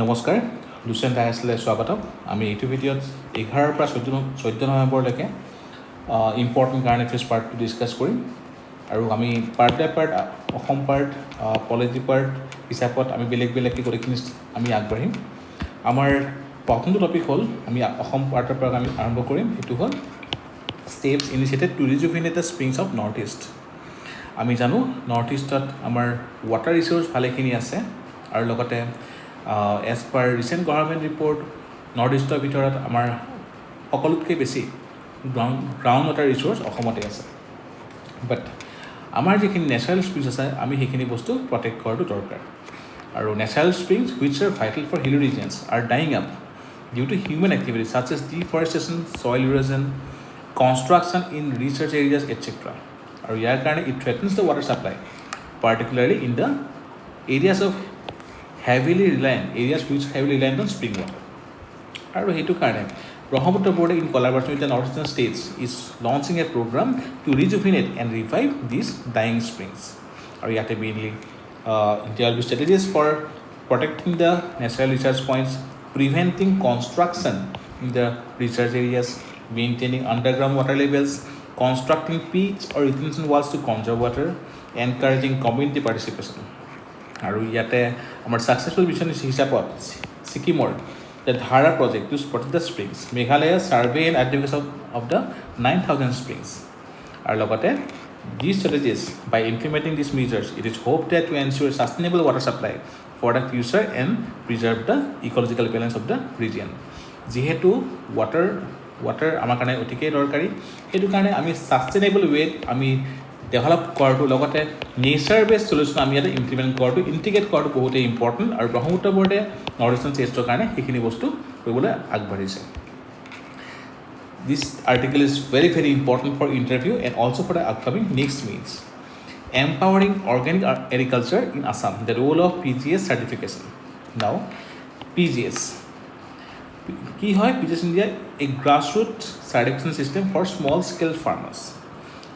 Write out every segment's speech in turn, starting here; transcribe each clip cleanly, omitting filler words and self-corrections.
নমস্কাৰ লুচেণ্ট আইএছলৈ স্বাগতম আমি এইটো ভিডিঅ'ত 11 পৰা 14 নৱেম্বৰলৈকে ইম্পৰ্টেণ্ট কাৰেণ্ট এফেয়াৰ্ছ পাৰ্টটো ডিছকাছ কৰিম আৰু আমি part by part Assam part polity part হিচাপত আমি বেলেগ বেলেগকৈ গোটেইখিনি আমি আগবাঢ়িম আমাৰ প্ৰথমটো টপিক হ'ল আমি অসম পাৰ্টৰ পৰা আমি আৰম্ভ কৰিম সেইটো হ'ল steps initiated to rejuvenate the springs of north east আমি জানো নৰ্থ ইষ্টত আমাৰ ৱাটাৰ ৰিচোৰ্চ ভালেখিনি আছে আৰু লগতে as per recent government report north ইষ্টৰ ভিতৰত আমাৰ সকলোতকৈ বেছি গ্ৰাউণ্ড ৱাটাৰ ৰিচোৰ্চ অসমতে আছে বাট আমাৰ যিখিনি নেচাৰেল স্প্ৰিংছ আছে আমি সেইখিনি বস্তু প্ৰটেক্ট কৰাটো দৰকাৰ আৰু natural springs which are vital for hill regions are drying up due to human activities such as deforestation soil erosion construction in recharge areas etcetera আৰু ইয়াৰ কাৰণে it threatens the water supply particularly in the areas of heavily reliant areas which heavily reliant on spring water আৰু সেইটো কাৰণে Brahmaputra board in collaboration with the northeastern states is launching a program to rejuvenate and revive these dying springs আৰু ইয়াতে mainly there will be strategies for protecting the natural recharge points preventing construction in the recharge areas maintaining underground water levels constructing peaks or retention walls to conserve water encouraging community participation আৰু ইয়াতে আমাৰ successful mission হিচাপত ছিকিমৰ the ধাৰা project to protect the springs Meghalaya survey and identification of the 9,000 springs আৰু লগতে these strategies by implementing these measures it is hoped that to ensure sustainable water supply for the future and preserve the ecological balance of the region যিহেতু water আমাৰ কাৰণে অতিকৈ দৰকাৰী সেইটো কাৰণে আমি সাস্টেইনেবল ৱেত আমি ডেভেলপ কৰাটো লগতে নেচাৰ বেছড সলিউশ্যন আমি ইয়াতে ইমপ্লিমেণ্ট কৰাটো ইণ্টিগ্ৰেট কৰাটো বহুতেই ইম্পৰ্টেণ্ট আৰু ব্ৰহ্মপুত্ৰ বোৰ্ডে নৰ্থ ইষ্টাৰ্ণ ষ্টেটছৰ কাৰণে সেইখিনি বস্তু কৰিবলৈ আগবাঢ়িছে this article is very very important for interview and also' for the upcoming next meets empowering organic agriculture in Assam the role of PGS certification now PGS কি হয় PGS India a grassroot certification system for small scale farmers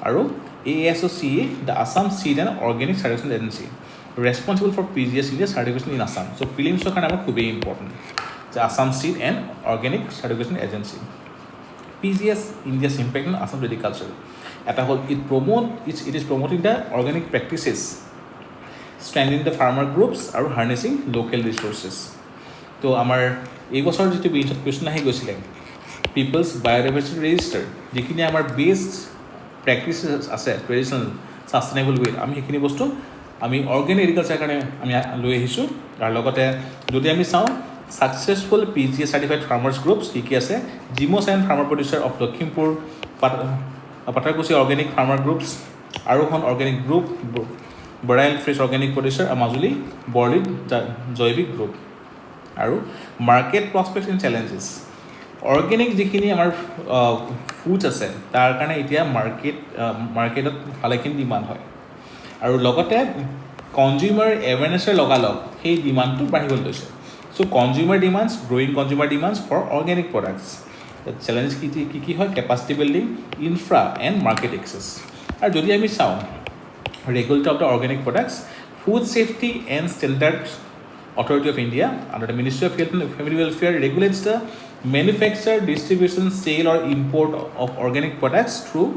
আৰু ASOCA, the Assam Seed and Organic Certification Agency, responsible for PGS India certification in Assam. So, prelims are kind of very important. The Assam Seed and Organic Certification Agency. PGS India's impact on Assam agriculture. At a whole, it is promoting the organic practices, strengthening the farmer groups, or harnessing local resources. So, our এবছৰ যিটো বিঞ্চত question আহি গৈছিলে people's biodiversity register যিখিনি আমাৰ best practices আছে traditional sustainable ৱেত আমি সেইখিনি বস্তু আমি অৰ্গেনিক এগ্ৰিকালচাৰ কাৰণে আমি লৈ আহিছোঁ আৰু লগতে যদি আমি চাওঁ successful PGS certified farmers groups কি কি আছে জিমছ and farmer producer of Lakhimpur Patarkuchi organic farmer groups Arohan organic group Barail fresh organic producer Majuli বৰলিড জৈৱিক গ্ৰুপ আৰু market prospects and challenges organic যিখিনি আমাৰ ফুডছ আছে তাৰ কাৰণে এতিয়া মাৰ্কেটত ভালেখিনি ডিমাণ্ড হয় আৰু লগতে কনজিউমাৰ এৱেৰনেছৰ লগালগ সেই ডিমাণ্ডটো বাঢ়িবলৈ লৈছে so' consumer demands growing consumer demands for organic products challenge কি হয় capacity building infra and market access আৰু যদি আমি চাওঁ regulator of the organic products food safety and standards Authority of India under the Ministry of Health and Family Welfare regulates the manufacture, distribution, sale or import of organic products through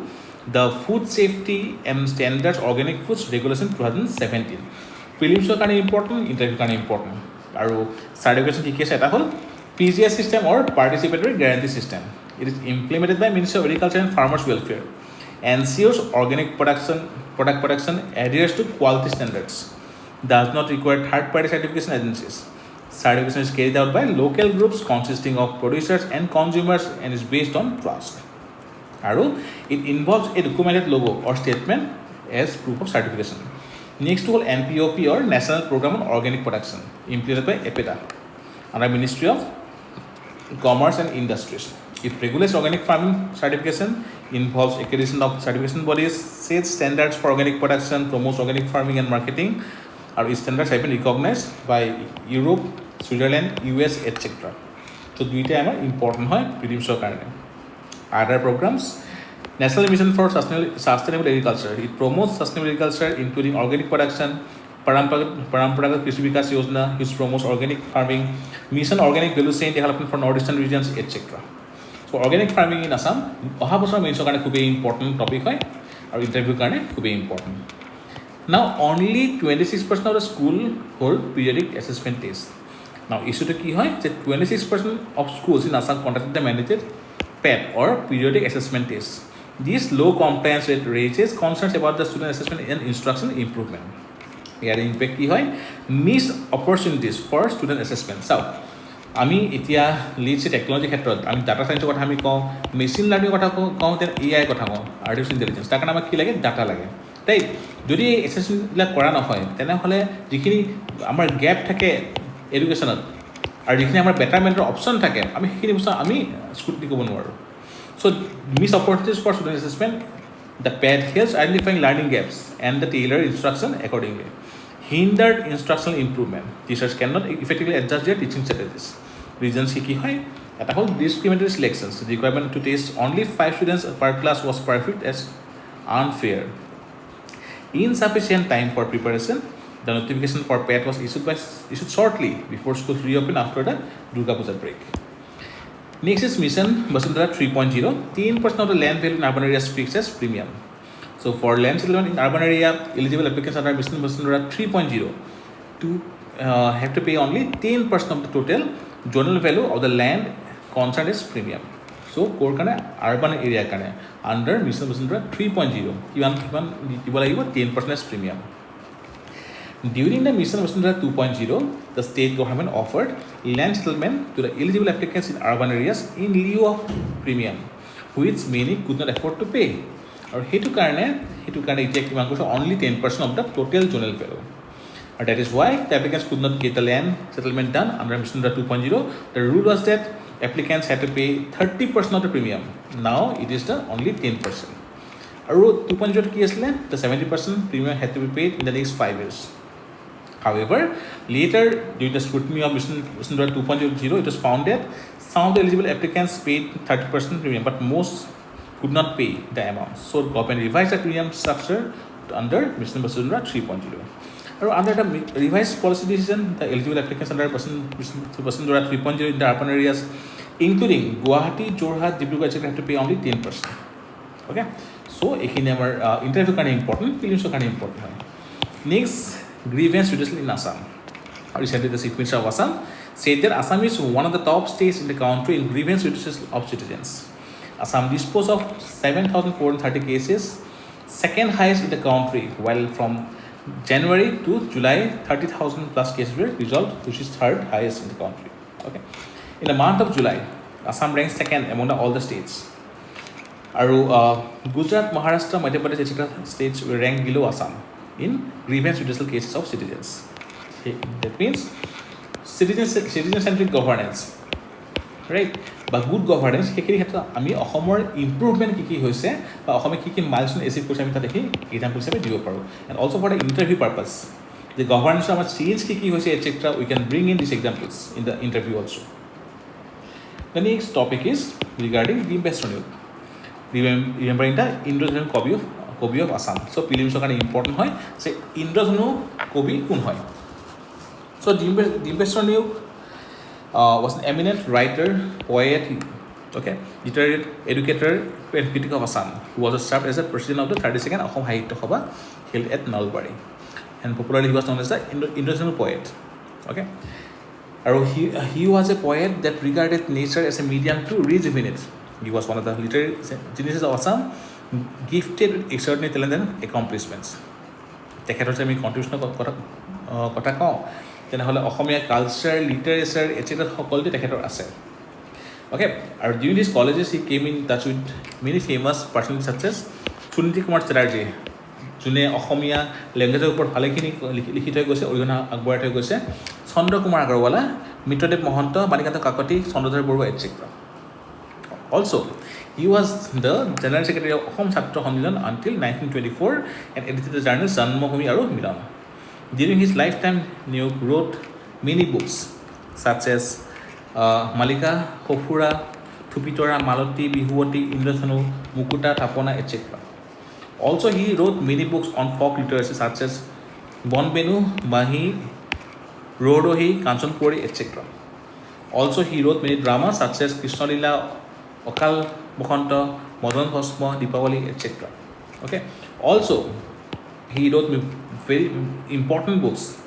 the Food Safety and Standards Organic Foods Regulation 2017. Prelims are kind of important, interview kind of important. Aru certification ki case eta hol PGS system or participatory guarantee system. It is implemented by Ministry of Agriculture and Farmers Welfare. Ensures organic product production adheres to quality standards. Does not require third-party certification agencies. Certification is carried out by local groups consisting of producers and consumers and is based on trust. It involves a documented logo or statement as proof of certification. Next to all NPOP or National Program on Organic Production implemented by EPETA under Ministry of Commerce and Industries. It regulates organic farming certification, involves accreditation of certification bodies, sets standards for organic production, promotes organic farming and marketing. Our standards have been recognized by Europe, Switzerland, US, etc. So, দুইটা আমাৰ important হয় প্ৰিলিমছৰ কাৰণে আদাৰ প্ৰগ্ৰামছ National Mission for Sustainable Agriculture. It promotes sustainable agriculture including organic production, Paramparagat Krishi Vikas Yojana, which promotes organic farming, Mission Organic Value Chain Development for Northeastern regions, etc. So organic farming in Assam, অহা বছৰ মেইনছৰ কাৰণে খুবেই important topic হয় আৰু ইণ্টাৰভিউৰ কাৰণে খুবেই important Now only 26% of the school hold periodic assessment test Now issue to কি হয় যে 26% of schools in Assam conducted the mandated PET or periodic assessment test This low compliance rate raises concerns about the student assessment and instruction improvement year impact কি হয় missed opportunities for student assessment So আমি এতিয়া lids technology ক্ষেত্ৰত আমি data সায়েন্সৰ কথা আমি কওঁ machine learning কথা কওঁ তেন এআই কথা কওঁ আৰ্টিফিচিয়েল ইন্টেলিজেন্স তাৰ কাৰণে আমাক কি লাগে ডাটা লাগে তাই যদি এসেছমেন্টবিলাক কৰা নহয় তেনেহলে যিখিনি আমাৰ গ্যাপ থাকে এডুকেশ্যনত আৰু যিখিনি আমাৰ বেটাৰমেন্টৰ অপচন থাকে আমি সেইখিনি বস্তু আমি স্কুটনি কৰিব নোৱাৰো so miss opportunities for student assessment the PET helps identifying learning gaps and the tailored instruction accordingly hindered instructional improvement teachers cannot effectively adjust their teaching strategies reasons ki hoy eta hol discriminatory selections the requirement to test only 5 students per class was perceived as unfair insufficient time for preparation the notification for PET was issued shortly before schools reopen after the Durga Puja break next is mission Basundhara 3.0 10% of the land value in urban areas fixed as premium So for land settlement in urban area, eligible applicants under Mission Basundhara 3.0 to have to pay only 10% of the total zonal value of the land concerned as premium. So core kana urban area kana under Mission Basundhara 3.0, even 10% as premium. During the Mission Basundhara 2.0, the state government offered land settlement to the eligible applicants in urban areas in lieu of premium, which many could not afford to pay. আৰু হেতু কাৰণে এতিয়া কিমান কৈছে only 10% of the total zonal value and that is why the applicants could not get the land settlement done under Mission 2.0 the rule was that applicants had to pay 30% of the premium now it is the only 10% আৰু 2.0 কি আছিল the 70% premium had to be paid in the next 5 years however later during the scrutiny of Mission 2.0 it was found that some of the eligible applicants paid 30% premium but most could not pay the amount. So government revised the premium structure under Mission Basundhara 3.0. Or under the revised policy decision, the eligible applicants under Basundhara 3.0 in the urban areas, including Guwahati, Jorhat, Dibrugarh, etc., have to pay only 10%. Okay? So, ekhine amar interview kane important, prelims kane important hoy. Next, grievance redressal in Assam. Recently, the Chief Minister of Assam said that Assam is one of the top states in the country in grievance redressal of citizens. Assam disposed of 7,430 cases, second highest in the country, while from January to July, 30,000 plus cases were resolved, which is third highest in the country. Okay, in the month of July, Assam ranks second among all the states. Aru Gujarat, Maharashtra, Madhya Pradesh, etc. states were ranked below Assam in grievance redressal cases of citizens. That means citizen-centric governance. Right? But good governance, সেইখিনি ক্ষেত্ৰত আমি অসমৰ improvement কি হৈছে বা অসমে কি milestone achieve কৰিছে আমি তাত দেখি এক্সাম্পল হিচাপে দিব পাৰোঁ and also' for the interview purpose যে গভৰ্ণেন্সৰ আমাৰ চেঞ্জ কি হৈছে etcetera we can bring in this examples in the interview also' the next topic is regarding Dimbeswar Neog remembering the ইন্দ্ৰধনু কবি অফ আছাম চ' প্ৰিলিমছৰ কাৰণে ইম্পৰ্টেণ্ট হয় যে ইন্দ্ৰধনু কবি কোন হয় চ' ডিম্বেশ্বৰ নিয়োগ was an eminent writer, poet, literary educator and critic of Assam, who was served as the president of the 32nd Assam Sahitya Sabha held at Nalbari. And popularly he was known as the Indonesian poet. Okay, he was a poet that regarded nature as a medium to rejuvenate. He was one of the literary geniuses of Assam, gifted with extraordinary talent and accomplishments. তেখেতৰ যে আমি কণ্ট্ৰিবিউশ্যনৰ কথা কওঁ তেনেহ'লে Asamiya culture literature etcetera সকলোতে তেখেতৰ আছে okay আৰু during this colleges he came in touch with many famous personality such as Suniti Kumar Chatterjee যোনে অসমীয়া লেংগুৱেজৰ ওপৰত ভালেখিনি লিখি থৈ গৈছে অৰিহণা আগবঢ়াই থৈ গৈছে Chandra Kumar Agarwala Mitradev Mahanta Banikanta Kakati Chandradhar Barua etcetera also' he was the general secretary of Assam Chhatra Sannidhan until 1924 and edited the journals Janmabhumi aru Milan. During his lifetime, Neog wrote many books such as Malika, Khofura, Thupitora, Malati, Bihuwati, Indradhanu, Mukuta, Tapona, etc. Also, he wrote many books on folk literature such as Bonbenu, Mahi, Rodohi, Kanchanpuri, etc. Also, he wrote many dramas such as Krishnalila, Okal Bokhanta, Madan Bhasma, Deepavali, etc. Okay. Also, he wrote very important books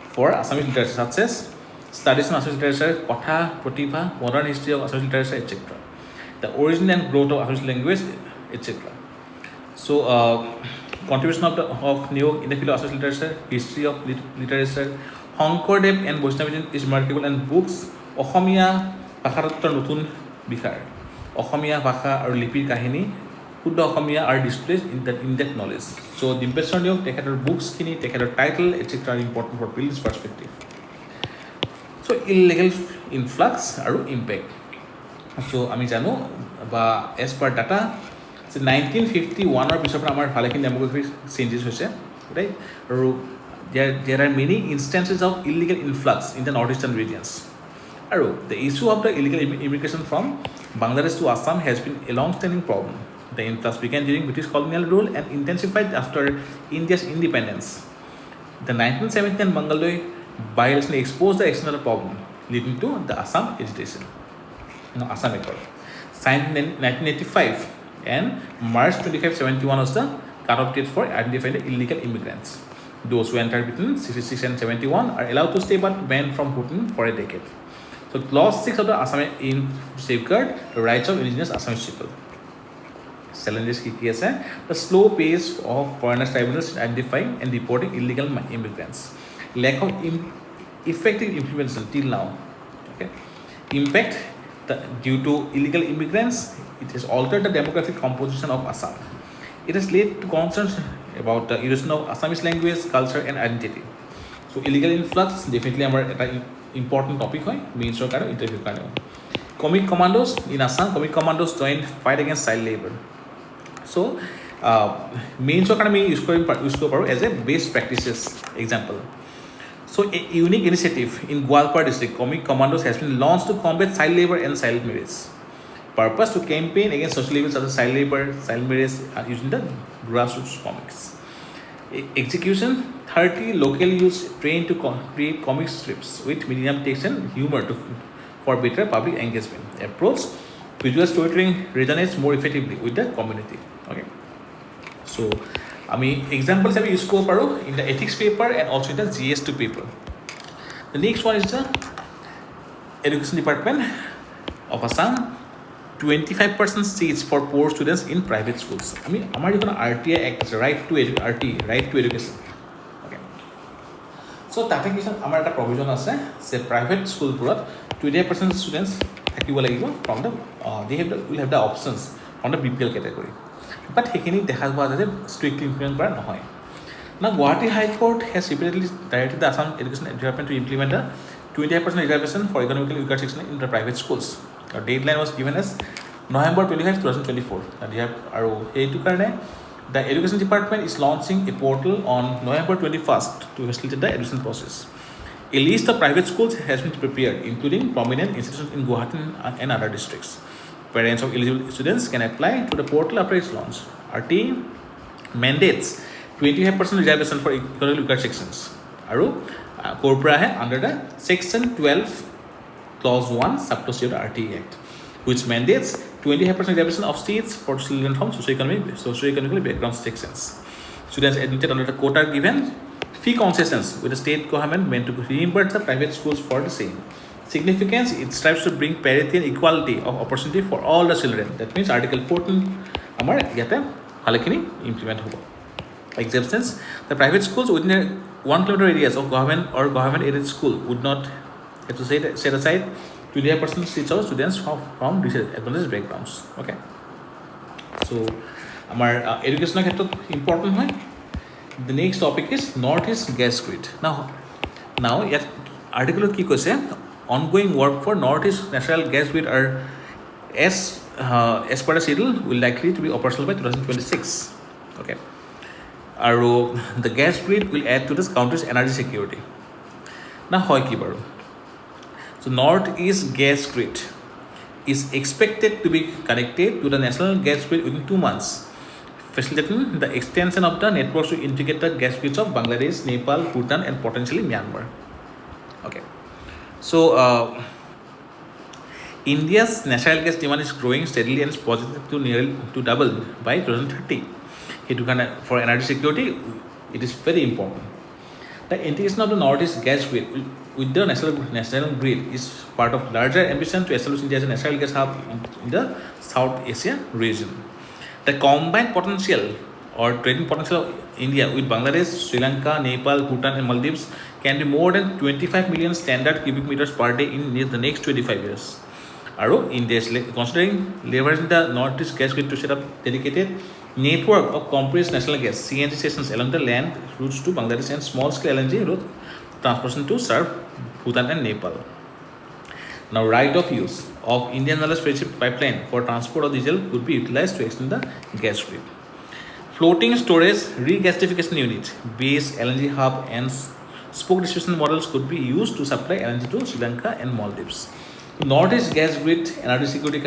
for Assamese literature such as Studies on Assamese Literature, Kotha, Pratibha, Modern History of Assamese Literature, etc. The origin and growth of Assamese language, etc. So, contribution of Neog in the field of Assamese literature, history of literature, Hongkordev and Vaishnavism is remarkable, and books Okhomia Bhakharattor Notun Bishar, Okhomia Bhakha or Lipir Kahini, Shuddha Okhomia are displayed in that in-depth knowledge. So, Dimbeswar Neog, tekhador books khini, tekhador title, etc. are important for building's perspective. So, illegal influx or impact. So, আমি জানো বা as per data 1951 or পিছৰ পৰা আমাৰ ভালেখিনি ডেমোগ্ৰাফিক changes হৈছে, right? আৰু there are many instances of illegal influx in the northeastern regions. আৰু the issue of the illegal immigration from Bangladesh to Assam has been a long-standing problem. The influx began during British colonial rule and intensified after India's independence. The 1979 Mangalore by-election exposed the external problem, leading to the Assam agitation. Assam Accord. Signed in 1985 and March 25, 71 was the cut-off date for identifying the illegal immigrants. Those who entered between 66 and 71 are allowed to stay but banned from voting for a decade. So, Clause 6 of the Assam in safeguard the rights of indigenous Assamese people. Challenges ki ase the slow pace of foreigners tribunals identifying and reporting illegal immigrants. Lack of effective implementation till now. Okay. Impact due to illegal immigrants, it has altered the demographic composition of Assam. It has led to concerns about the erosion of Assamese language, culture, and identity. So, illegal influx definitely an important topic hoy means or kind of interview kind of. Comic Commandos in Assam, Comic Commandos joined fight against child labor. So, means or kind of use as a best practices example. So, a unique initiative in Gwalpar district, Comic Commandos has been launched to combat child labor and child marriage. Purpose to campaign against social evils such as child labor, child marriage using the grassroots comics. Execution 30 local youths trained to create comic strips with minimum text and humor for better public engagement. Approach visual storytelling resonates more effectively with the community. Okay. So, examples have used in the ethics paper and also in the GS2 paper. The next one is the Education Department of Assam. 25% seats for poor students in private schools. Our RTI Act is right to education. Okay. So, that is our provision as a private school. 25% students from the will have the options on the BPL category. But he has strictly implemented. Now, Guwahati High Court has repeatedly directed the Assam Education Department to implement a 25% reservation for economically weaker section in the private schools. The deadline was given as November 25, 2024. The Education Department is launching a portal on November 21st to facilitate the admission process. A list of private schools has been prepared, including prominent institutions in Guwahati and other districts. Parents of eligible students can apply to the portal after its launch. RT mandates 25% reservation for economically weaker sections. Under the Section 12, Clause 1, Subclause of the RT Act, which mandates 25% reservation of seats for children from socioeconomically background sections. Students admitted under the quota are given fee concessions with the state government meant to reimburse the private schools for the same. Significance, it strives to bring parity and equality of opportunity for all the children. That means Article 14 amar yate halekini implement hobo. Exemptions, the private schools within 1 kilometer areas of government or government aided school would not have to set aside 25% seats of students from disadvantaged backgrounds. Okay. So, our education important. The next topic is Northeast Gas Grid. Now, yet article ki koise ongoing work for Northeast National Gas Grid are as per the schedule will likely to be operational by 2026. Okay. The gas grid will add to this country's energy security. Now, hoy ki baru. So, Northeast Gas Grid is expected to be connected to the national gas grid within 2 months. facilitating the extension of the networks to integrate the gas grids of Bangladesh, Nepal, Bhutan, and potentially Myanmar. Okay, so India's natural gas demand is growing steadily and is projected to nearly to double by 2030. For energy security, it is very important. The integration of the Northeast gas grid with the national grid is part of larger ambition to establish India as a natural gas hub in the South Asia region. The combined potential or trading potential of India with Bangladesh, Sri Lanka, Nepal, Bhutan, and Maldives can be more than 25 million standard cubic meters per day in the next 25 years. India is considering leveraging the Northeast gas grid to set up dedicated network of compressed natural gas (CNG) stations along the land routes to Bangladesh and small-scale LNG route transportation to serve Bhutan and Nepal. Now, right of use of Indian Oil's friendship pipeline for transport of diesel could be utilized to extend the gas grid. Floating storage regasification unit based LNG hub and spoke distribution models could be used to supply LNG to Sri Lanka and Maldives. Northeast gas grid energy security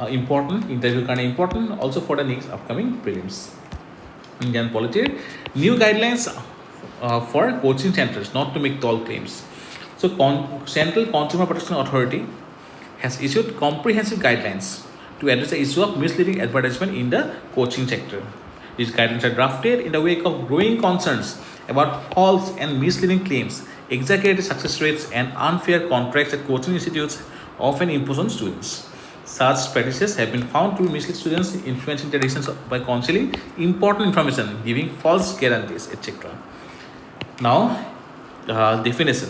important, interview important, also for the next upcoming prelims. Indian polity, new guidelines for coaching centers not to make tall claims. So Central Consumer Protection Authority has issued comprehensive guidelines to address the issue of misleading advertisement in the coaching sector. These guidelines are drafted in the wake of growing concerns about false and misleading claims, exaggerated success rates, and unfair contracts that coaching institutes often impose on students. Such practices have been found to mislead students, influencing their decisions by concealing important information, giving false guarantees, etc. Now, definition.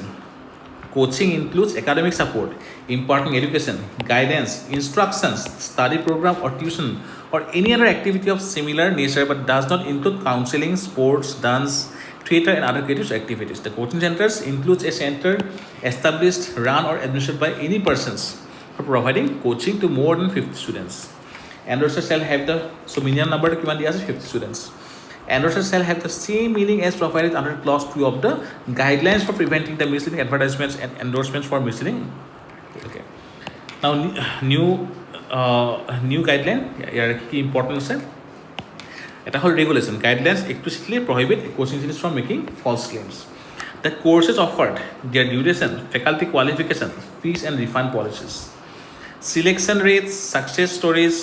Coaching includes academic support, imparting education, guidance, instructions, study program or tuition, or any other activity of similar nature but does not include counseling, sports, dance, theatre, and other creative activities. The coaching centers includes a center established, run, or administered by any persons for providing coaching to more than 50 students. Endorsers shall have the minimum number to be 50 students. Endorsers shall have the same meaning as provided under clause 2 of the guidelines for preventing the misleading advertisements and endorsements for misleading. Okay. Now new guideline key important আছে এটা হল regulation guidelines explicitly prohibit coaching institutes from making false claims. The courses offered, their duration, faculty qualification, fees and refund policies, selection rates, success stories,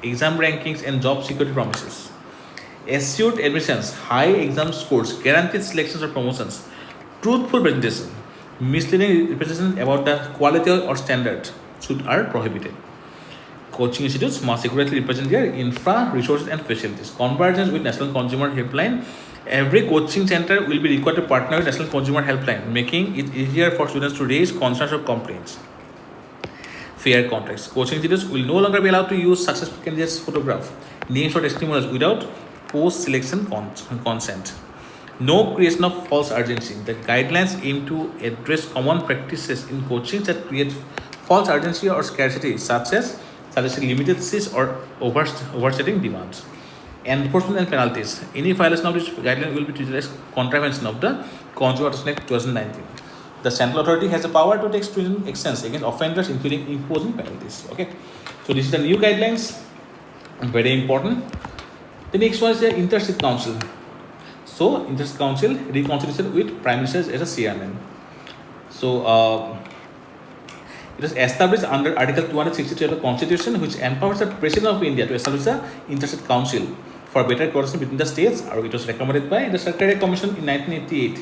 exam rankings and job security promises, assured admissions, high exam scores, guaranteed selections or promotions, truthful presentation, misleading representation about the quality or standard are prohibited. Coaching institutes must accurately represent their infra, resources and facilities. Convergence with National Consumer Helpline. Every coaching center will be required to partner with National Consumer Helpline, making it easier for students to raise concerns or complaints. Fair contracts. Coaching institutes will no longer be allowed to use successful candidates' photograph, names or testimonials without post-selection consent. No creation of false urgency. The guidelines aim to address common practices in coaching that create false urgency or scarcity, such as limited seats or oversetting demands. Enforcement and penalties. Any violation of this guideline will be treated as contravention of the Consumer Protection Act 2019. The central authority has the power to take stringent actions against offenders, including imposing penalties. Okay, so this is the new guidelines, very important. The next one is the Inter-State Council. So, Inter-State Council reconciliation with Prime Minister as a chairman. So, it was established under Article 263 of the Constitution, which empowers the President of India to establish the Inter-State Council for better coordination between the states. It was recommended by the Secretariat Commission in 1988.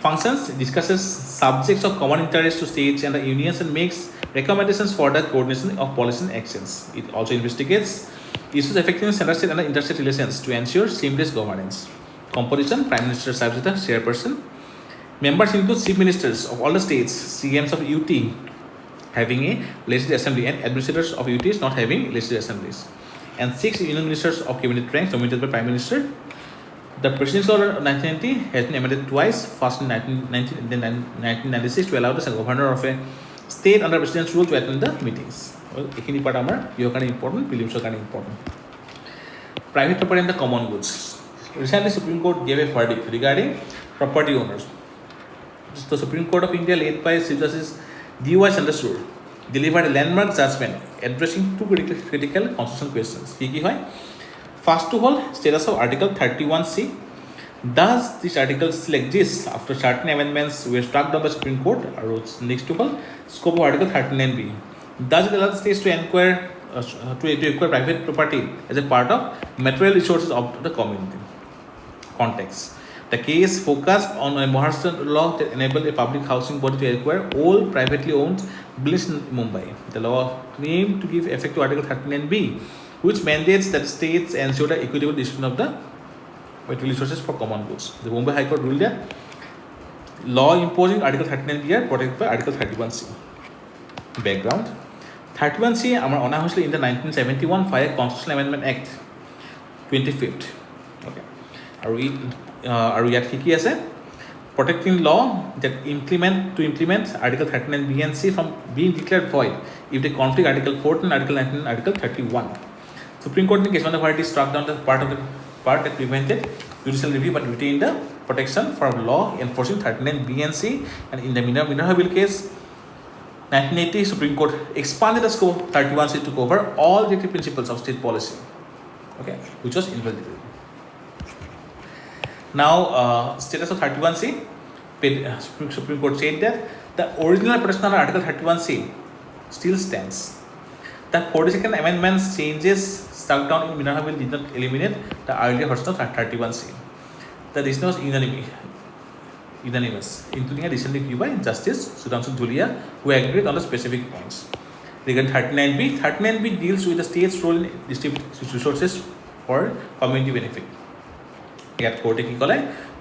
Functions, discusses subjects of common interest to states and the unions and makes recommendations for the coordination of policy and actions. It also investigates issues affecting inter-state and interstate relations to ensure seamless governance. Composition, Prime Minister serves as the chairperson. Members include chief ministers of all the states, CMs of UT having a legislative assembly and administrators of UTs not having legislative assemblies, and 6 union ministers of cabinet ranks nominated by Prime Minister. The Presidential Order of 1990 has been amended twice, first in 1996 to allow the governor of a state under president's rule to attend the meetings. Well, ekhini part amar your kind important, prelims are kind important. Private property and the common goods. Recently, Supreme Court gave a verdict regarding property owners. The Supreme Court of India, led by Chief Justice D.Y. Chandrachud, delivered a landmark judgment addressing two critical constitutional questions. কি হয়? First of all, status of Article 31C. Does this article still exist after certain amendments were struck down by Supreme Court? Or next of all, scope of Article 39B. Does it allow the states to acquire private property as a part of material resources of the community? Context. The case focused on a Maharashtra law that enabled a public housing body to acquire all privately owned buildings in Mumbai. The law claimed to give effect to Article 39B, which mandates that states ensure the equitable distribution of the material resources for common goods. The Mumbai High Court ruled that law imposing Article 39B are protected by Article 31C. Background. 31C আমাৰ অনা হৈছিল in the 1971 Fire Constitutional Amendment Act 25th. Okay. আৰু ইয়াত কি আছে? Protecting law that implement Article 39B and C from being declared void if they conflict Article 14, Article 19, Article 31. Supreme Court in case one of the parties struck down the part that prevented judicial review but retained the protection for law enforcing 39B and C. And in the Minerva bill case, 1980 Supreme Court expanded the scope 31C to cover all the principles of state policy, okay, which was invalidated. Now, status of 31C, Supreme Court said that the original protection under Article 31C still stands. The 42nd Amendment's changes struck down in Minerva bill did not eliminate the earlier version of 31C. The decision was unanimous, including a recent review by Justice Sudhanshu Dhulia, who agreed on the specific points. Regarding 39B deals with the state's role in distributing resources for community benefit. Here,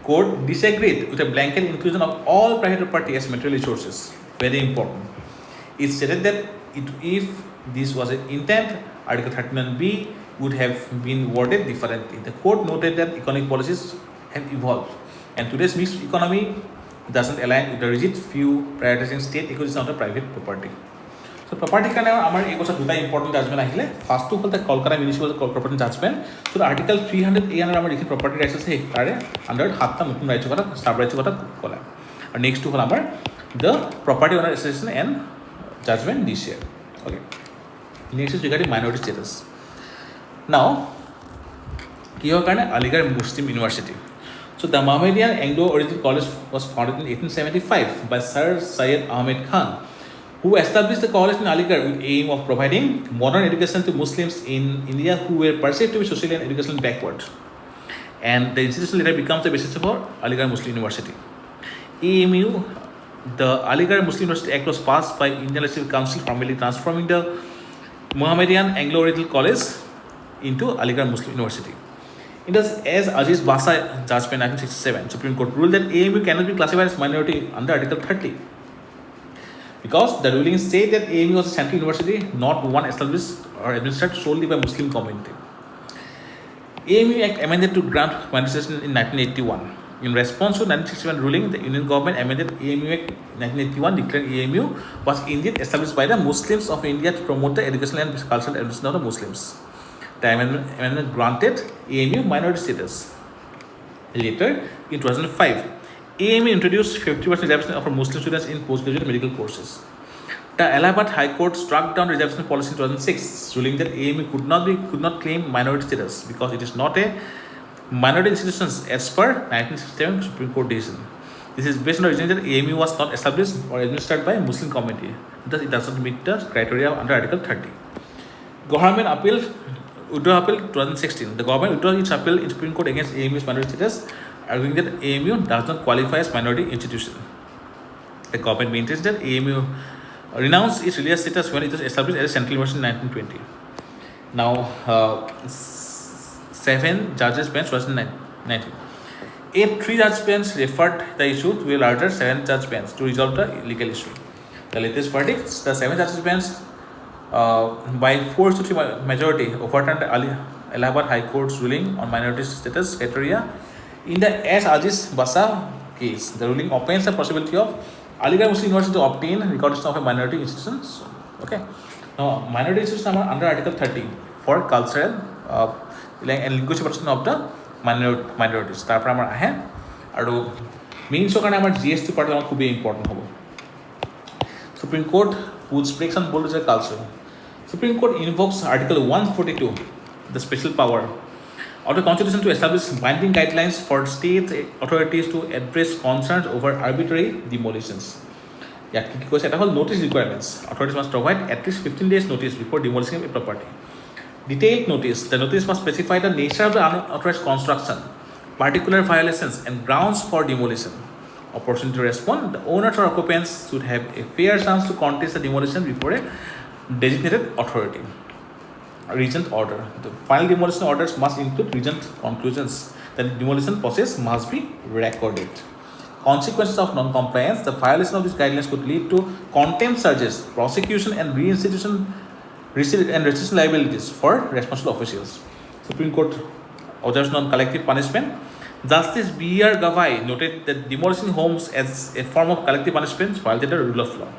court disagreed with a blanket inclusion of all private property as material resources. Very important. It stated that if this was an intent, Article 39B would have been worded differently. The court noted that economic policies have evolved, and today's mixed economy doesn't align with the rigid view prioritizing state acquisition of the private property. So property কাৰণে আমাৰ এই বছৰ দুটা important judgement আহিলে। ফাৰ্ষ্টটো হ'ল the Kolkata municipal corporation judgement. চ' article 300A under আমাৰ যিখিনি প্ৰপাৰ্টি ৰাইটছ আছে তাৰে আণ্ডাৰত 7টা নতুন ৰাজ্য কথা চাব ৰাজ্য কথা ক'লে। আৰু নেক্সটটো হ'ল আমাৰ the property owner association and judgement this year. Okay, next is regarding minority status. Now কিহৰ কাৰণে? Aligarh Muslim University. So the Mohammedan Anglo-Oriental College was founded in 1875 by Sir Syed Ahmed Khan, who established the college in Aligarh with aim of providing modern education to Muslims in India who were perceived to be socially and educationally backward. And the institution later becomes the basis for Aligarh Muslim University. AMU, the Aligarh Muslim University Act was passed by Indian Legislative Council, formally transforming the Mohammedan Anglo-Oriental College into Aligarh Muslim University. It is as Aziz Basa judgment 1967, Supreme Court ruled that AMU cannot be classified as minority under Article 30. Because the ruling said that AMU was a central university, not one established or administered solely by Muslim community. AMU Act amended to grant minority in 1981. In response to 1961 ruling, the Union government amended AMU Act 1981, declaring AMU was indeed established by the Muslims of India to promote the educational and cultural education of the Muslims. The amendment granted AMU minority status. Later, in 2005, AMU introduced 50% reservation for Muslim students in postgraduate medical courses. The Allahabad High Court struck down reservation policy in 2006, ruling that AMU could not claim minority status because it is not a minority institution as per 1967 Supreme Court decision. This is based on the reason that AMU was not established or administered by Muslim community. Thus, it does not meet the criteria under Article 30. Government withdrew appeal 2016. The government withdrew its appeal in Supreme Court against AMU's minority status, arguing that AMU does not qualify as minority institution. The government maintains that AMU renounced its religious status when it was established as a central university in 1920. Now, 7 judges bench was in 19. 3 judge bench referred the issue to a larger 7 judge bench to resolve the legal issue. The latest verdict, the 7 judges bench by 4-3 majority overturned Allahabad High Court's ruling on minority status criteria in the S. Aziz Basa case. The ruling opens the possibility of Aligarh Muslim University to obtain recognition of a minority institution. Okay. Now, minority institution are under Article 30 for cultural and linguistic protection of the minorities. তারপর আমার আহে আৰু মেইনছৰ কাৰণে আমাৰ GST part আমাৰ খুবেই important হ'ব। So Supreme Court puts brakes on bulldozer culture. Supreme Court invokes Article 142, the special power of the Constitution to establish binding guidelines for state authorities to address concerns over arbitrary demolitions. ইয়াত কি কৈছে এটা হ'ল notice requirements. Authorities must provide at least 15 days notice before demolishing a property. Detailed notice. The notice must specify the nature of the unauthorized construction, particular violations, and grounds for demolition. Opportunity to respond. The owners or occupants should have a fair chance to contest the demolition before a designated authority. Regent order. The final demolition orders must include regent conclusions. The demolition process must be recorded. Consequences of non-compliance. The violation of these guidelines could lead to contempt charges, prosecution, and restitution liabilities for responsible officials. Supreme Court observation on collective punishment. Justice B.R. Gavai noted that demolishing homes as a form of collective punishment violated the rule of law.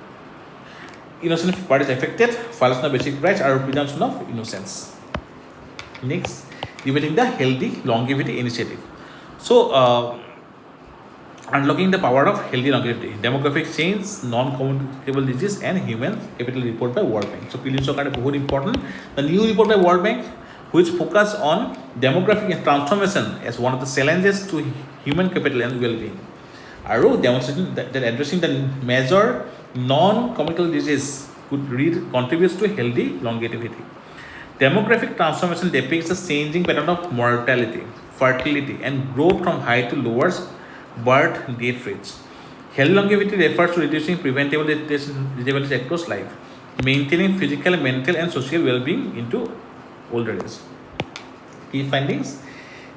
Innocent parties affected, violation of basic rights, or presumption of innocence. Next, debating the healthy longevity initiative. So, unlocking the power of healthy longevity, demographic change, non-communicable disease, and human capital report by World Bank. So, prelims are very important. The new report by World Bank, which focus on demographic transformation as one of the challenges to human capital and well-being. Are demonstrating that addressing the major non-communicable disease could contributes to healthy longevity. Demographic transformation depicts the changing pattern of mortality, fertility, and growth from high to lower birth death rates. Healthy longevity refers to reducing preventable disabilities across life, maintaining physical, mental, and social well-being into older age. Key findings: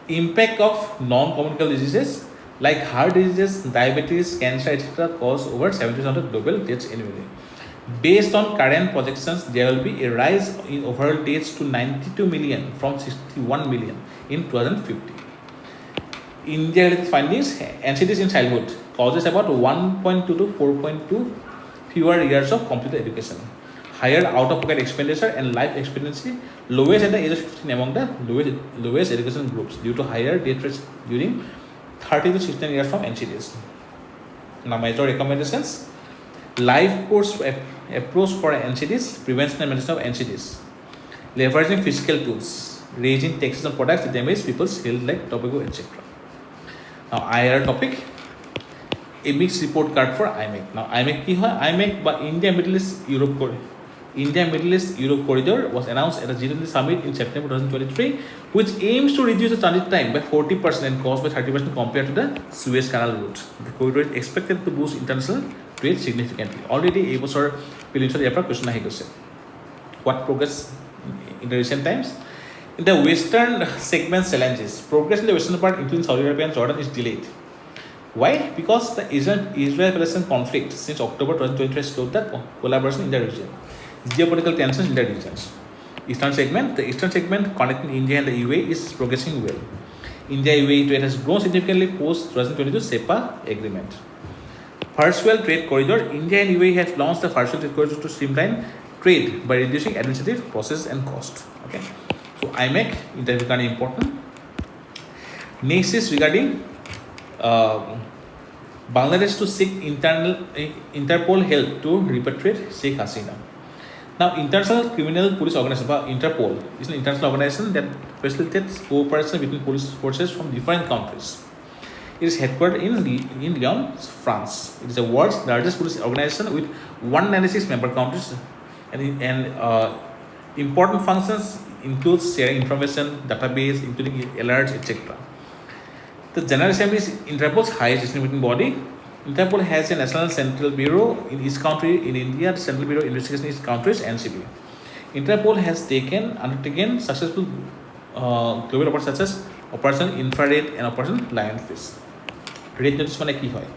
impact of non-communicable diseases like heart diseases, diabetes, cancer, etc. cause over 70% of global deaths annually. Based on current projections, there will be a rise in overall deaths to 92 million from 61 million in 2050. India findings: NCDs in childhood causes about 1.2 to 4.2 fewer years of complete education. Higher out-of-pocket expenditure and life expectancy lowest at the age of 15 among the lowest education groups due to higher death rates during 30 to 16 years from NCDs. Now, major recommendations: life course approach for NCDs, prevention and management of NCDs, leveraging fiscal tools, raising taxes on products that damage people's health like tobacco, etc. Now, IR topic: a mixed report card for IMEC. Now, IMEC ki hoy? IMEC by India Middle East Europe corridor was announced at the G20 summit in September 2023, which aims to reduce the transit time by 40% and cost by 30% compared to the Suez Canal route. The corridor is expected to boost international trade significantly. Already, a bosor preliminary apra question ahi goise. What progress in the recent times? In the western segment challenges, progress in the western part, including Saudi Arabia and Jordan, is delayed. Why? Because the Israel-Palestine conflict since October 2023 slowed the collaboration in the region. Geopolitical tensions in the regions. The eastern segment connecting India and the UAE is progressing well. India-UAE trade has grown significantly post 2022 SEPA agreement. Factual trade corridor: India and UAE have launched the Factual trade corridor to streamline trade by reducing administrative process and cost. Okay, so IMEC interview kind of important. Next is regarding Bangladesh to seek Interpol help to repatriate Sheikh Hasina. Now, International Criminal Police Organization, Interpol, is an international organization that facilitates cooperation between police forces from different countries. It is headquartered in Lyon, France. It is the world's largest police organization with 196 member countries, and important functions include sharing information, database, including alerts, etc. The General Assembly is Interpol's highest decision-making body. Interpol has a national central bureau in each country. In India, the Central Bureau of Investigation in each country is NCB. Interpol has undertaken successful global operations such as Operation Infrared and Operation Lionfish. Red notice মানে কি হয়?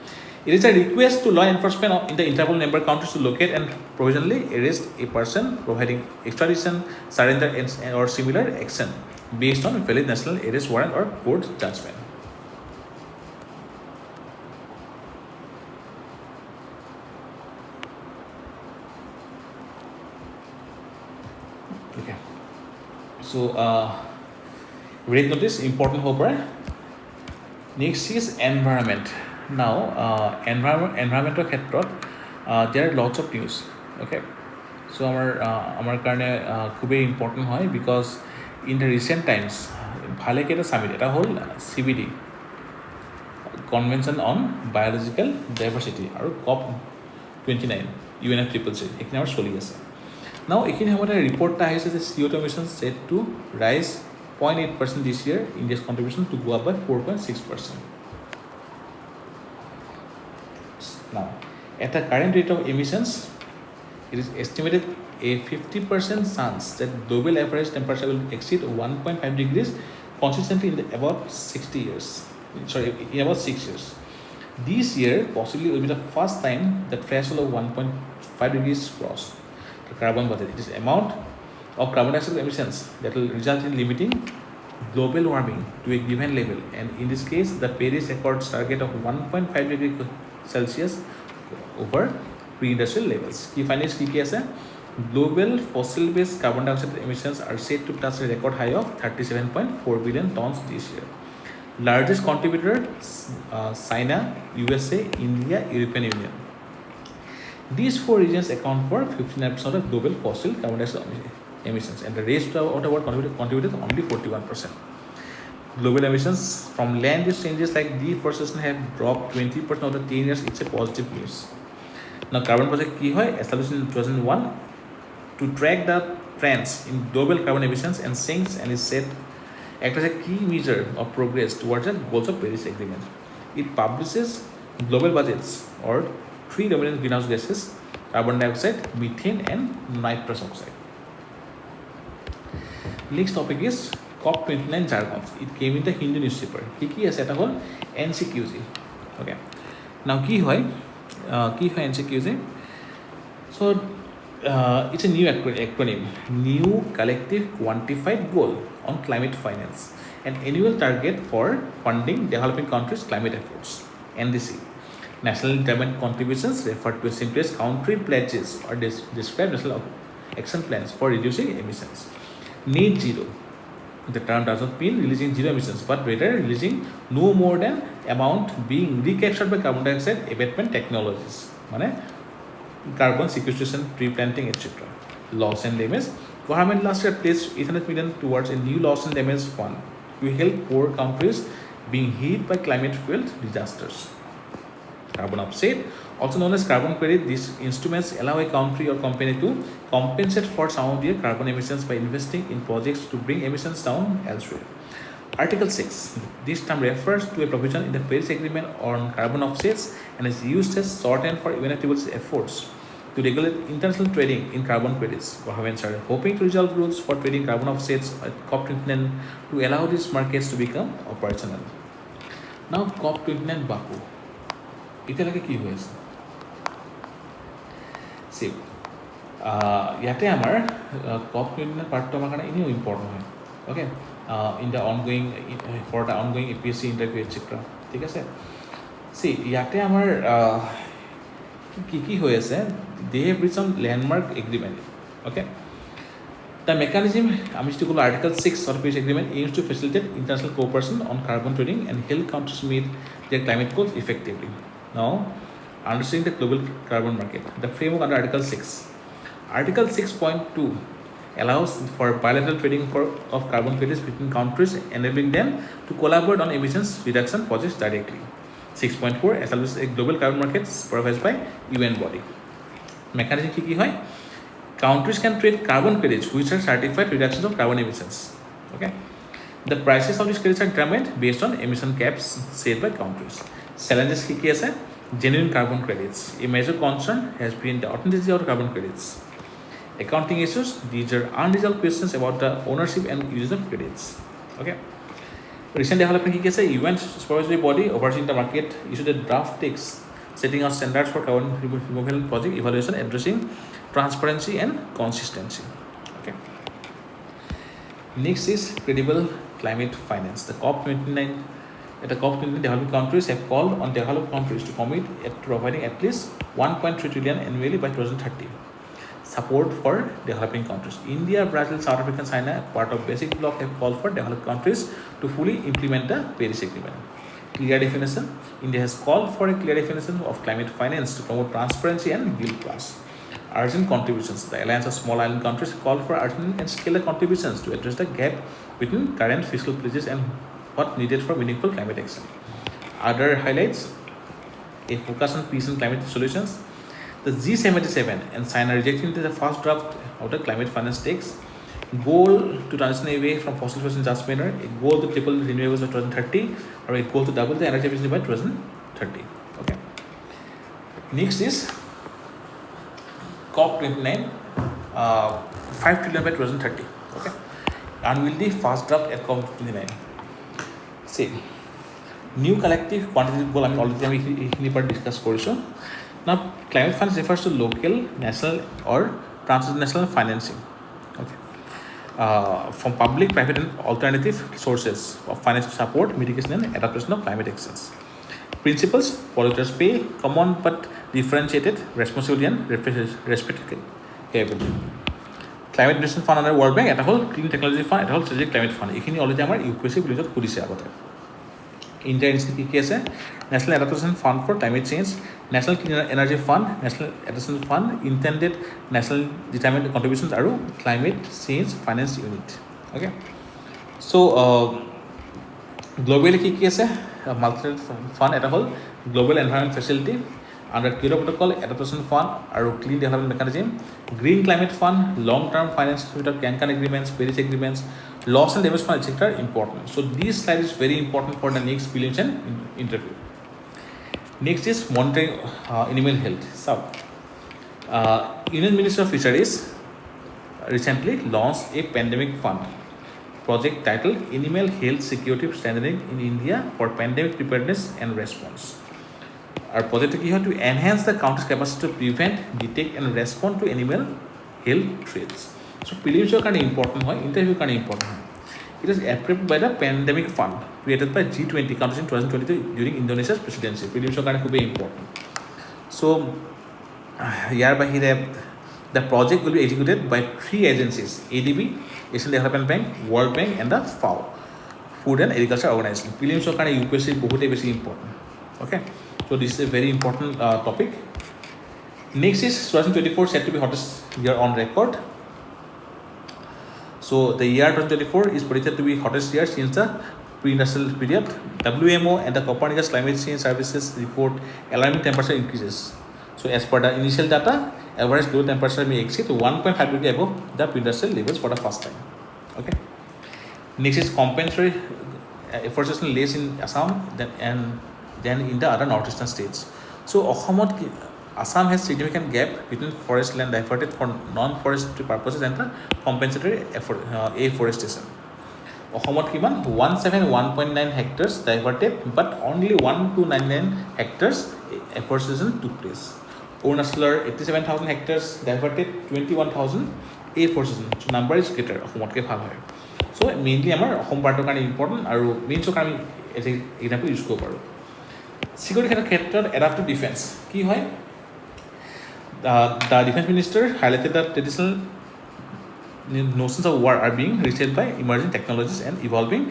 It is a request to law enforcement in the Interpol member countries to locate and provisionally arrest a person, providing extradition, surrender, or similar action based on valid national arrest warrant or court judgment. Okay. So, red notice important hope. Next is environment. Now, environmental ক্ষেত্ৰত there are lots of news. Okay, so আমার কারণে খুবই important হয়, because in the recent times ভালেকেইটা summit, এটা হ'ল CBD convention on biological diversity আৰু COP29 UNFCCC, এইখিনি আমাৰ চলি আছে। নাও এইখিনি সময়তে ৰিপৰ্ট এটা আহিছে যে CO2 emissions set to rise 0.8% this year, India's contribution to go up by 4.6%. Now, at the current rate of emissions, it is estimated a 50% chance that global average temperature will exceed 1.5 degrees consistently in about 60 years. Sorry, in about 6 years. This year possibly will be the first time that threshold of 1.5 degrees is crossed. The carbon budget, it is amount of carbon dioxide emissions that will result in limiting global warming to a given level, and in this case the Paris Accords target of 1.5 degree Celsius over pre-industrial levels. Key findings ki ase? Global fossil-based carbon dioxide emissions are set to touch a record high of 37.4 billion tons this year. Largest contributor China, USA, India, European Union. These four regions account for 59% of global fossil carbon dioxide emissions, and the rest of the world contributed only 41%. Global emissions from land use changes like deforestation have dropped 20% over 10 years. It's a positive news. Now, carbon project key hoy established in 2001 to track the trends in global carbon emissions and sinks, and is set act as a key measure of progress towards the goals of Paris Agreement. It publishes global budgets or three dominant greenhouse gases: carbon dioxide, methane, and nitrous oxide. Next topic is COP29 jargons. It came in the Hindu newspaper. Ki ase eta hol NCQZ. Okay. Now ki hoy NCQZ? So it's a new acronym, New Collective Quantified Goal on Climate Finance, an annual target for funding developing countries' climate efforts. NDC, National Development Contributions, referred to as simply as country pledges or describe national action plans for reducing emissions. Net zero, the term does not mean releasing zero emissions, but rather releasing no more than amount being recaptured by carbon dioxide abatement technologies, mane carbon sequestration, pre-planting, etc. Loss and damage, government last year placed 800 million towards a new loss and damage fund to help poor countries being hit by climate-fueled disasters. Carbon offset, also known as carbon credit, these instruments allow a country or company to compensate for some of their carbon emissions by investing in projects to bring emissions down elsewhere. Article 6, this term refers to a provision in the Paris Agreement on carbon offsets and is used as shorthand for UNFCCC's efforts to regulate international trading in carbon credits. Governments are hoping to resolve rules for trading carbon offsets at COP29 to allow these markets to become operational. Now COP29 Baku. এতিয়ালৈকে কি হৈ আছে? See, ইয়াতে আমাৰ COP29 পাৰ্টটো আমাৰ কাৰণে এনেও important হয়। Okay, in the ongoing for the ongoing APSC interview, etc. ঠিক আছে? See, ইয়াতে আমাৰ কি হৈ আছে? They have reached some landmark agreement. Okay, the mechanism, আমি যেটো ক'লো Article 6 of the Paris Agreement, aims to facilitate international cooperation on carbon trading and help countries meet their climate goals effectively. Now, understanding the global carbon market, the framework under Article 6. Article 6.2 allows for bilateral trading of carbon credits between countries, enabling them to collaborate on emissions reduction projects directly. 6.4 establishes a global carbon market supervised by UN body. Mechanism ki hoy? Countries can trade carbon credits which are certified reductions of carbon emissions. Okay, the prices of these credits are determined based on emission caps set by countries. Challenges ki ase? Genuine carbon credits. A major concern has been the authenticity of carbon credits. Accounting issues, these are unresolved questions about the ownership and use of credits. Okay. Recent development ki ase? UN supervisory body overseeing the market issued a draft text setting out standards for carbon removal project evaluation, addressing transparency and consistency. Okay. Next is credible climate finance. The COP29 developing countries have called on developed countries to commit to providing at least 1.3 trillion annually by 2030. Support for developing countries. India, Brazil, South Africa, and China, part of basic bloc, have called for developed countries to fully implement the Paris Agreement. clear definition. India has called for a clear definition of climate finance to promote transparency and build trust. Urgent contributions. The Alliance of Small Island Countries called for urgent and scalar contributions to address the gap between current fiscal pledges and what needed for meaningful climate action. Other highlights: a focus on peace and climate solutions. The G77 and China rejecting the first draft of the climate finance text. Goal to transition away from fossil fuels in just manner. A goal to triple renewables by 2030, or a goal to double the energy efficiency by 2030. Okay. Next is COP29, 5 trillion by 2030. Okay. Unwieldy fast draft at COP29. See, new collective quantitative goal আমি already আমি এইখিনি part discuss কৰিছোঁ. Now, climate finance refers to local, national, or transnational financing. Okay. From public, private, and alternative sources of financial support, mitigation, and adaptation of climate actions. Principles: polluters pay, common but differentiated responsibility and respected capability. Climate Rejuvenate Fund under World Bank, এটা হ'ল Clean Technology Fund, এটা হ'ল Strategic Climate Fund. এইখিনি already আমাৰ UPSC বুলিজত কৰিছে আগতে. India Institute কি আছে? National Adaptation Fund for Climate Change, National Clean Energy Fund, National Adaptation Fund, Intended National Determined Contributions, আৰু Climate Change Finance Unit. Okay. So, globally কি আছে? Multilateral Fund এটা হ'ল Global Environment Facility, under Kyoto Protocol, Adaptation Fund, আৰু Clean Development Mechanism, Green Climate Fund, Long-Term Finance with Cancun Agreements, Paris Agreements, Loss and Damage Fund, etc. are important. So this slide is very important for the next prelims and interview. Next is monitoring animal health. So, Union Minister of Fisheries recently launched a pandemic fund project titled Animal Health Security Strengthening in India for Pandemic Preparedness and Response. Our project is to enhance the country's capacity to prevent, detect, and respond to animal health threats. So, prelims are important, interview is important. It is approved by the Pandemic Fund created by G20 countries in 2022 during Indonesia's presidency. Prelims are very important. So, the project will be executed by 3 agencies: ADB, Asian Development Bank, World Bank, and the FAO, Food and Agriculture Organization. Prelims are UPSC very important. Okay. So this is a very important topic. Next is 2024 said to be hottest year on record. So the year 2024 is predicted to be hottest year since the pre-industrial period. WMO and the Copernicus Climate Change Services report alarming temperature increases. So as per the initial data, average global temperature may exceed 1.5 degrees above the pre-industrial levels for the first time. Okay. Next is compensatory afforestation less in Assam than in the other northeastern states. So Assam has significant gap between forest land diverted for non-forestry purposes and the compensatory afforestation. 171.9 hectares diverted, but only 1299 hectares afforestation took place. Arunachal 87,000 hectares diverted, 21,000 afforestation. So number is greater. So mainly our part important, and means as an example use ko paru. Security ক্ষেত্ৰত adaptive defense কি হয়? The defense minister highlighted that traditional notions of war are being reshaped by emerging technologies and evolving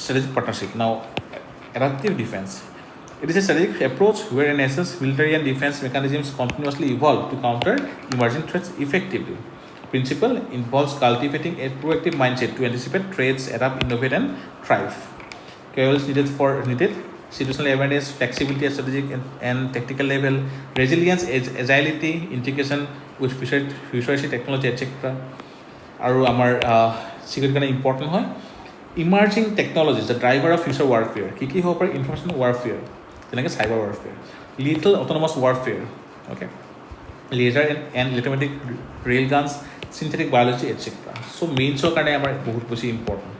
strategic partnership. Now, adaptive defense. It is a strategic approach where a nation's military and defense mechanisms continuously evolve to counter emerging threats effectively. Principle involves cultivating a proactive mindset to anticipate threats, adapt, innovate, and thrive. Skills needed situational awareness, flexibility at strategic and tactical level, resilience, agility, integration with futuristic technology, etc. আৰু আমাৰ security কাৰণে important হয় emerging technologies, the driver of future warfare. কি হ'ব পাৰে? Information warfare, যেনেকৈ cyber warfare, lethal autonomous warfare, okay, laser and electromagnetic rail guns, synthetic biology, etc. So mains কাৰণে আমাৰ বহুত বেছি important.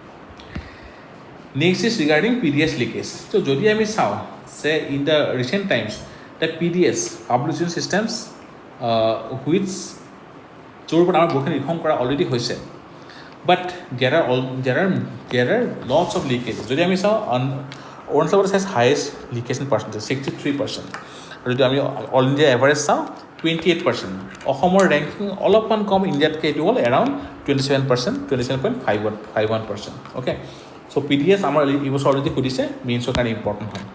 Next is regarding PDS leakage. So যদি আমি চাওঁ say in the recent times the PDS publication systems which যোৰ ওপৰত আমাৰ বহুখিনি ৰিফৰ্ম কৰা অলৰেডি হৈছে, but there are lots of leakages. যদি আমি চাওঁ Arunachal has highest leakage percentage 63%, আৰু যদি আমি অল ইণ্ডিয়া এভাৰেজ চাওঁ 28%. অসমৰ ৰেংকিং অলপমান কম, ইণ্ডিয়াতকৈ এইটো হ'ল এৰাউণ্ড 27%, 27.51%. অ'কে, চ' PDS আমাৰ এইবছৰ অলৰেডি সুধিছে, মেইনছৰ কাৰণে ইম্পৰ্টেণ্ট হয়.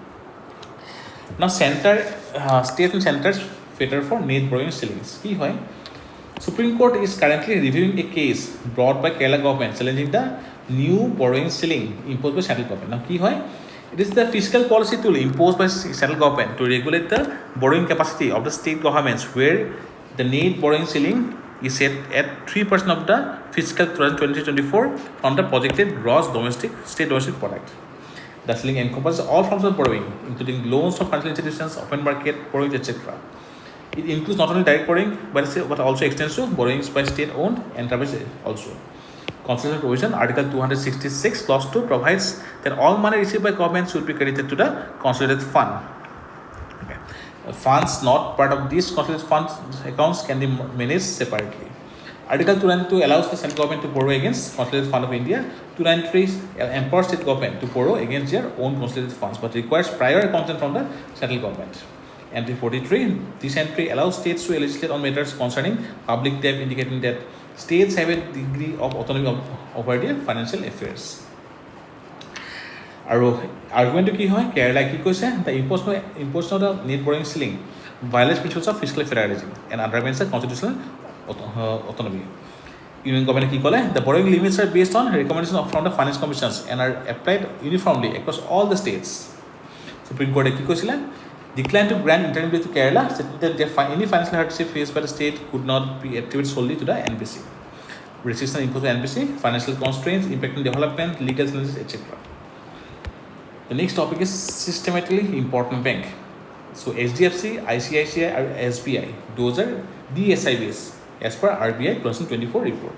Now state and centers fetter for net borrowing ceilings. Ki hoy? Supreme Court is currently reviewing a case brought by Kerala government challenging the new borrowing ceiling imposed by central government. Now, ki hoy? It is the fiscal policy tool imposed by central government to regulate the borrowing capacity of the state governments, where the net borrowing ceiling is set at 3% of the fiscal 2020-24 on the projected gross state domestic product. The ceiling encompasses all forms of borrowing, including loans from financial institutions, open market borrowings, etc. It includes not only direct borrowing, but also extends to borrowings by state-owned enterprises also. Constitutional provision, Article 266, Clause 2 provides that all money received by government should be credited to the consolidated fund. Okay. Funds not part of these consolidated funds accounts can be managed separately. Article 292 allows the central government to borrow against Consolidated Fund of India. 293 empowers state government to borrow against their own consolidated funds, but requires prior consent from the central government. Entry 43, this entry allows states to legislate on matters concerning public debt, indicating that states have a degree of autonomy over their financial affairs. Our argument ki hoy, Kerala ki koise, the imposition of the net borrowing ceiling violates principles of fiscal federalism and undermines the constitutional autonomy. Union government ki kole, the borrowing limits are based on recommendations from the finance commissions and are applied uniformly across all the states. Supreme Court ki koisile, declined to grant interim relief to Kerala, stating that any financial hardship faced by the state could not be attributed solely to the NPC. Restriction imposed by NPC, financial constraints impacting development, legal challenges, etc. The next topic is systematically important bank. So HDFC, ICICI, or SBI, those are DSIBs as per RBI 2024 report.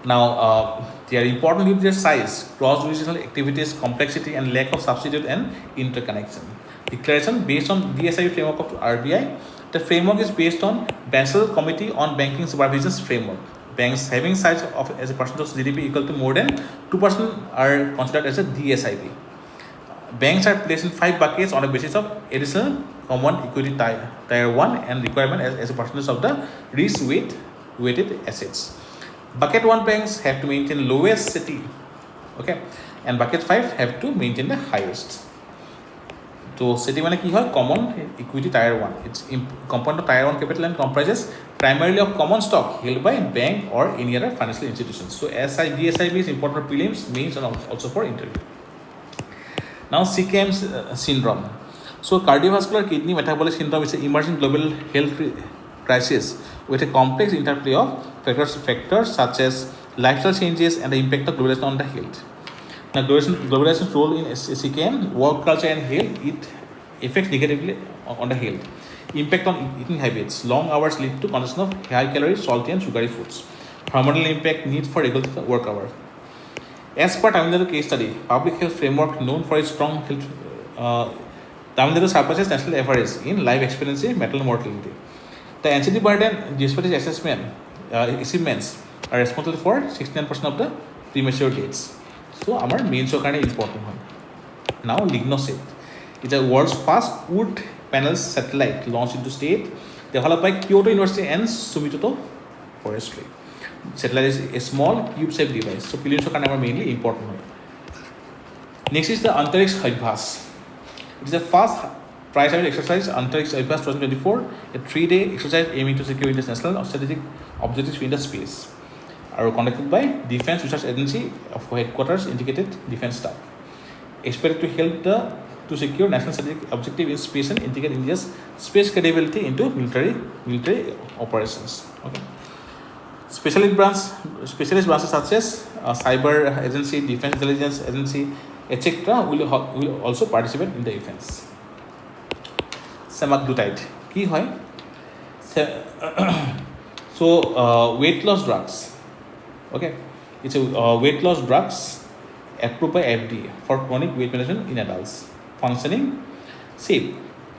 Now, they are important due to their size, cross-jurisdictional activities, complexity, and lack of substitute and interconnection. Declaration based on DSIB framework of RBI. The framework is based on Basel Committee on Banking Supervision's framework. Banks having size of as a percentage of GDP equal to more than 2% are considered as a DSIB. Banks are placed in 5 buckets on a basis of additional common equity tier 1 and requirement as a percentage of the risk weighted assets. Bucket 1 banks have to maintain lowest CET, okay, and bucket 5 have to maintain the highest. So CET মানে কি হয়, common equity tier 1. It's component of tier 1 capital and comprises primarily of common stock held by bank or any other financial institutions. So DSIB is important for prelims, mains, and also for interview. Now CKM syndrome. So cardiovascular kidney metabolic syndrome is an emerging global health crisis with a complex interplay of factors such as lifestyle changes and the impact of globalization on the health. Now, globalization's role in CKM, work culture and health, it affects negatively on the health. Impact on eating habits. Long hours lead to consumption of high calorie, salty and sugary foods. Hormonal impact, need for regular work hours. As per Tamil Nadu case study, public health framework known for its strong health, Tamil Nadu surpasses national average in life expectancy, maternal mortality. The anxiety burden, diabetes achievements are responsible for 69% of the premature deaths. So, our main show kind of important one. Now, Lignosat. It's a world's first wood panel satellite launched into state, developed by Kyoto University and Sumitomo Forestry. Satellite is a small cube-shaped device. So, pillion show kind of mainly important one. Next is the Antariksh Abhyas. It is the first prize-awarded exercise, Antariksh Abhyas 2024, a 3-day exercise aiming to secure international strategic objectives in the space. Are conducted by Defense Research Agency of Headquarters Integrated Defense Staff. Expected to help to secure national strategic objective in space and integrate India's space credibility into military operations. Okay. Specialist branches such as Cyber Agency, Defense Intelligence Agency, etc. will also participate in the events. Semaglutide. Ki hoy? So weight loss drugs. Okay, it's a weight loss drugs approved by FDA for chronic weight management in adults, functioning safe.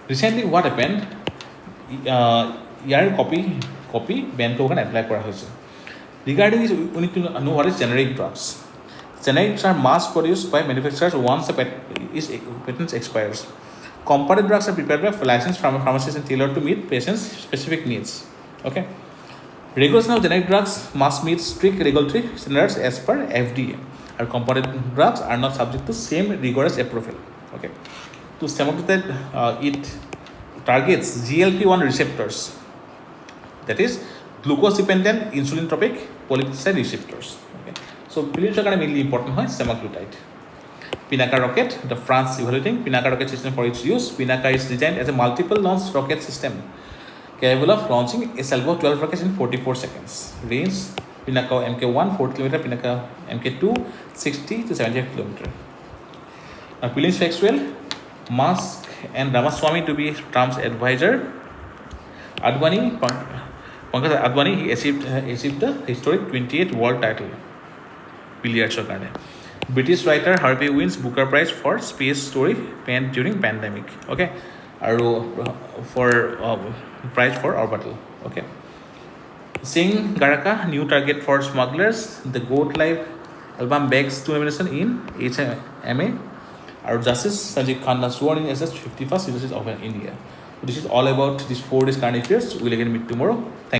Recently, what happened? Your copy ban ko kan apply kora hoise. Regarding this, we need to know what is generic drugs. Generics are mass produced by manufacturers once the patent expires. Compounded drugs are prepared by licensed pharmacists and tailored to meet patients' specific needs. Okay. Regulation of generic drugs must meet strict regulatory standards as per FDA. Our compounded drugs are not subject to same rigorous approval. Okay. To semaglutide, it targets GLP-1 receptors, that is glucose-dependent insulin-tropic polypeptide receptors. Okay. So, PDS are mainly important is semaglutide. Pinaka rocket, the France evaluating Pinaka rocket system for its use. Pinaka is designed as a multiple launch rocket system capable of launching a salvo of 12 rockets in 44 seconds. Range Pinaka MK1 40 km, Pinaka MK2 60 to 75 km. Now, prelims Factual, Musk and Ramaswamy to be Trump's advisor. Pankaj Advani, he achieved the historic 28th world title. British writer Harvey wins Booker Prize for space story penned during pandemic. Okay, for prize for Orbital. Okay. Singh Garaka, new target for smugglers. The Goat Live album begs to nomination in HMA. Our Justice Sanjeev Khanna sworn in as the 51st Justice of India. This is all about these 4 days current affairs. We'll again meet tomorrow. Thank you.